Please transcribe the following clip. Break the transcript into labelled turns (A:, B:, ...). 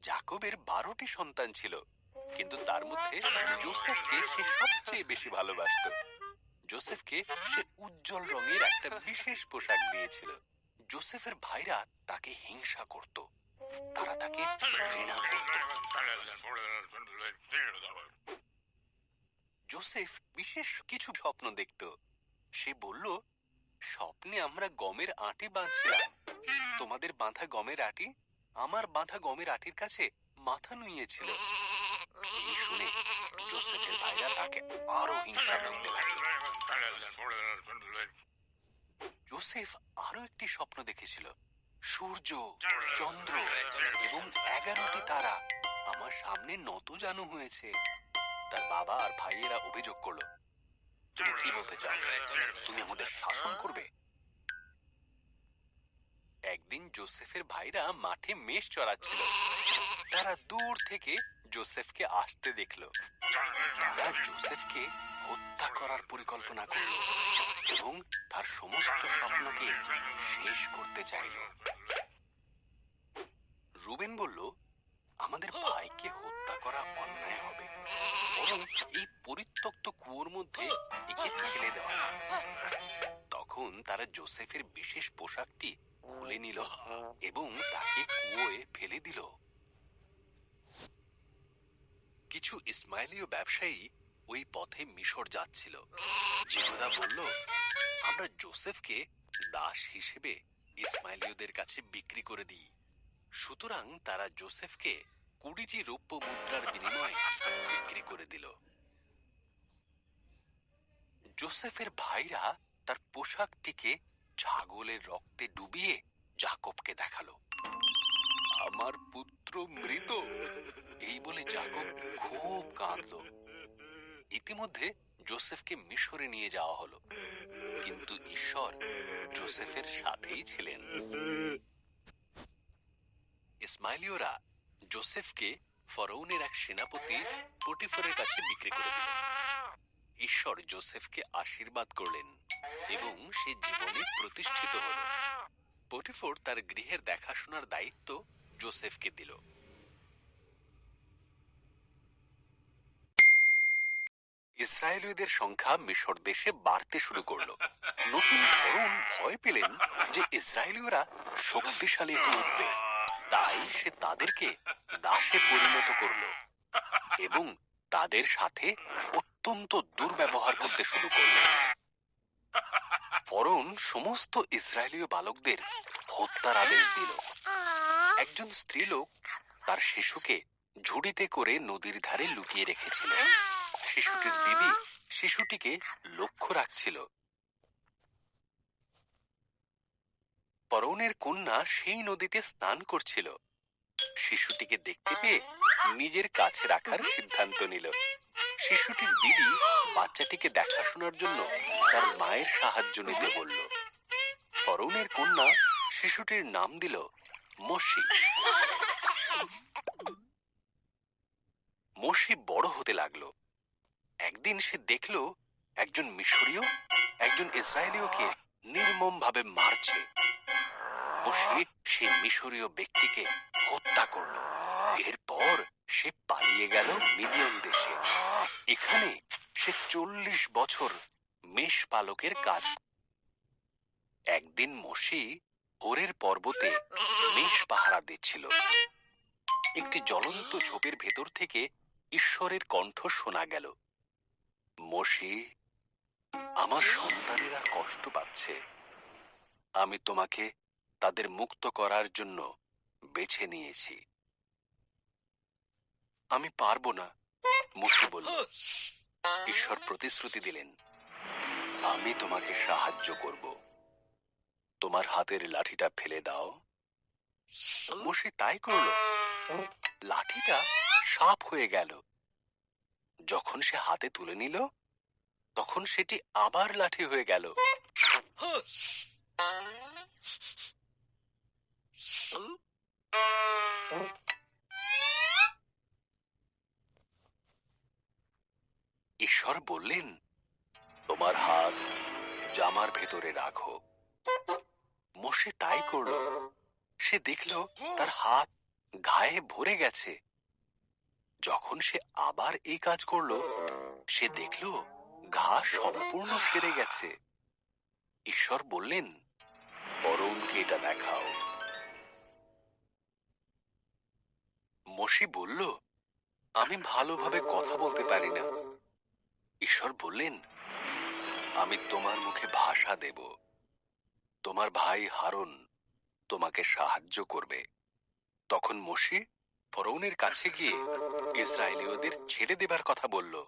A: জাকবের 12টি সন্তান ছিল, কিন্তু তার মধ্যে জোসেফকে সে সবচেয়ে বেশি ভালোবাসত। জোসেফকে সে উজ্জ্বল রঙের একটা বিশেষ পোশাক দিয়েছিল। জোসেফের ভাইরা তাকে হিংসা করত, তারা তাকে ঘৃণা করত। জোসেফ বিশেষ কিছু স্বপ্ন দেখত। সে বলল, স্বপ্নে আমরা গমের আঁটি বাঁধছিলাম। তোমাদের বাঁধা গমের আঁটি আমার বাঁধা গমের আঁটির কাছে মাথা নুইয়েছিল। এই শুনে জোসেফের ভাইরা তাকে আরো হিংসা করতে লাগলো। জোসেফ আরো একটি স্বপ্ন দেখেছিল। সূর্য, চন্দ্র এবং 11টি তারা আমার সামনে নতজানু হয়েছে। তার বাবা আর ভাইয়েরা অভিযোগ করলো, তুমি কি বলতে চাও? তুমি আমাদের শাসন করবে? একদিন জোসেফের ভাইরা মাঠে মেষ চড়াচ্ছিল। তারা দূর থেকে জোসেফকে আসতে দেখলো। তারা জোসেফকে হত্যা করার পরিকল্পনা করল এবং তার সমস্ত স্বপ্নকে শেষ করতে চাইল। রুবেন বলল, আমাদের ভাইকে হত্যা করা অন্যায় হবে, বরং এই পরিত্যক্ত কুয়োর মধ্যে একে ফেলে দেওয়া যাক। তখন তারা জোসেফের বিশেষ পোশাকটি খুলে নিল এবং তাকে কুয়োয় ফেলে দিল। কিছু ইসমাইলীয় ব্যবসায়ী ওই পথে মিশর যাচ্ছিল। জিহুদা বলল, আমরা জোসেফকে দাস হিসেবে ইসমাইলীয়দের কাছে বিক্রি করে দিই। সুতরাং তারা জোসেফকে 20টি রৌপ্য মুদ্রার বিনিময়ে বিক্রি করে দিল। জোসেফের ভাইরা তার পোশাকটিকে ছাগলের রক্তে ডুবিয়ে জাকবকে দেখালো। আমার পুত্র মৃত, এই বলে জাকব খুব কাঁদল। ইতিমধ্যে জোসেফকে মিশরে নিয়ে যাওয়া হলো, কিন্তু ঈশ্বর জোসেফের সাথেই ছিলেন। ইসমাইলীয়রা জোসেফকে ফরৌনের এক সেনাপতি পটিফারের কাছে বিক্রি করে দিল। ঈশ্বর জোসেফকে আশীর্বাদ করলেন এবং সে জীবনে প্রতিষ্ঠিত হল। পটিফার তার গৃহের দেখাশোনার দায়িত্ব জোসেফকে দিল। ইসরায়েলীয়দের সংখ্যা মিশর দেশে বাড়তে শুরু করলো। নতুন ফরৌন ভয় পেলেন যে ইসরায়েলীয়রা শক্তিশালী হয়ে উঠবে, তাই সে তাদেরকে দাসে পরিণত করল এবং তাদের সাথে অত্যন্ত দুর্ব্যবহার করতে শুরু করল। ফরৌন সমস্ত ইসরায়েলীয় বালকদের হত্যার আদেশ দিল। একজন স্ত্রীলোক তার শিশুকে ঝুড়িতে করে নদীর ধারে লুকিয়ে রেখেছিল। শিশুটির দিদি শিশুটিকে লক্ষ্য রাখছিল। ফরৌনের কন্যা সেই নদীতে স্নান করছিল। শিশুটিকে দেখতে পেয়ে নিজের কাছে রাখার সিদ্ধান্ত নিল। শিশুটির দিদি বাচ্চাটিকে দেখাশোনার জন্য তার মায়ের সাহায্য নিতে বলল। ফরৌনের কন্যা শিশুটির নাম দিল মোশি। মোশি বড় হতে লাগলো। একদিন সে দেখল একজন মিশরীয় একজন ইসরায়েলীয়কে নির্মমভাবে মারছে। মোশি সেই মিশরীয় ব্যক্তিকে হত্যা করল। এরপর সে পালিয়ে গেল মিদিয়ান দেশে। এখানে সে 40 বছর মেষ পালকের কাজ। একদিন মোশি হোরের পর্বতে মেষ পাহারা দিচ্ছিল। একটি জ্বলন্ত ঝোপের ভেতর থেকে ঈশ্বরের কণ্ঠ শোনা গেল, মোশি, আমার সন্তানেরা কষ্ট পাচ্ছে। আমি তোমাকে তাদের মুক্ত করার জন্য বেছে নিয়েছি। আমি পারবো না, মোশি বলল। ঈশ্বর প্রতিশ্রুতি দিলেন, আমি তোমাকে সাহায্য করব। তোমার হাতের লাঠিটা ফেলে দাও। মোশি তাই করল। লাঠিটা সাপ হয়ে গেল। যখন সে হাতে তুলে নিল, তখন সেটি আবার লাঠি হয়ে গেল। ঈশ্বর বললেন, তোমার হাত জামার ভেতরে রাখো। মোশে তাই করল। সে দেখল তার হাত ঘায়ে ভরে গেছে। যখন সে আবার এই কাজ করলো, সে দেখল ঘা সম্পূর্ণ সেরে গেছে। ঈশ্বর বললেন, ফরৌনকে এটা দেখাও। মোশে বলল, আমি ভালোভাবে কথা বলতে পারি না। ঈশ্বর বললেন, আমি তোমার মুখে ভাষা দেব। তোমার ভাই হারুন তোমাকে সাহায্য করবে। তখন মোশে ফরৌনের কাছে গিয়ে ইসরায়েলীয়দের ছেড়ে দেবার কথা বলল।